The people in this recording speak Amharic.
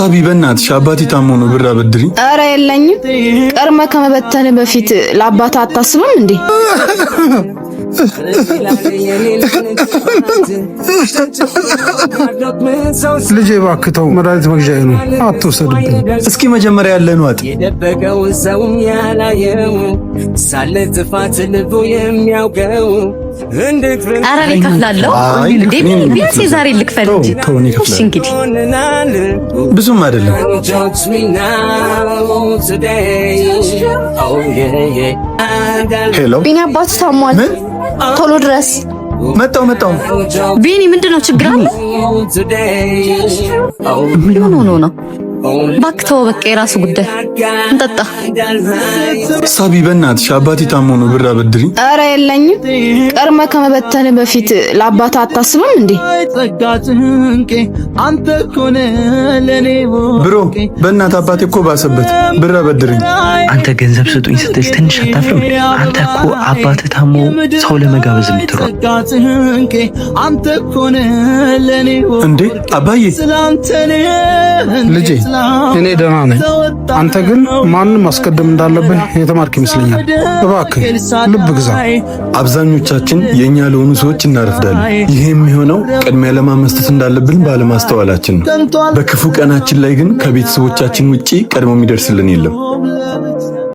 ሳቢ በእናትሽ አባቴ ታሞ ነው ብር አበድሪ። ኧረ የለኝም። ቀርመ ከመበተን በፊት ለአባታ አታስብም እንዴ? ልጄ ባክተው መድኃኒት መግዣዬ ነው አትወሰድብኝ። እስኪ መጀመሪያ ያለን ዋጥ የደበቀው ሰው ያላየው ሳለ ጥፋት ልቡ የሚያውቀው እንዴት ኧረ እኔ እከፍላለሁ እንዴ? ቢያንስ የዛሬ ልክፈል እንጂ እሺ እንግዲህ ብዙም አይደለም። ሄሎ ቢኒ አባቱ ታሟል። ቶሎ ድረስ። መጣው ቢኒ ምንድነው ችግር አለ? ምን ሆኖ ነው? እባክህ ተወው በቃ የራሱ ጉዳይ። እንጠጣ። ሳቢ በእናትሽ አባቴ ታሞ ነው ብር አበድሪ። ኧረ የለኝም። ቀርመ ከመበተን በፊት ለአባታ አታስብም እንዴ? ብሮ በእናት አባቴ እኮ ባሰበት ብር አበድሪኝ። አንተ ገንዘብ ስጡኝ ስትል ትንሽ አታፍርም? አንተ እኮ አባትህ ታሞ ሰው ለመጋበዝ የምትሮጥ እንዴ አባዬ ልጄ እኔ ደህና ነኝ። አንተ ግን ማንም ማስቀደም እንዳለብህ የተማርክ ይመስለኛል። እባክህ ልብ ግዛ። አብዛኞቻችን የኛ ለሆኑ ሰዎች እናረፍዳለን። ይሄ የሚሆነው ቅድሚያ ለማመስጠት እንዳለብን ባለማስተዋላችን ነው። በክፉ ቀናችን ላይ ግን ከቤተሰቦቻችን ውጪ ቀድሞ የሚደርስልን የለም።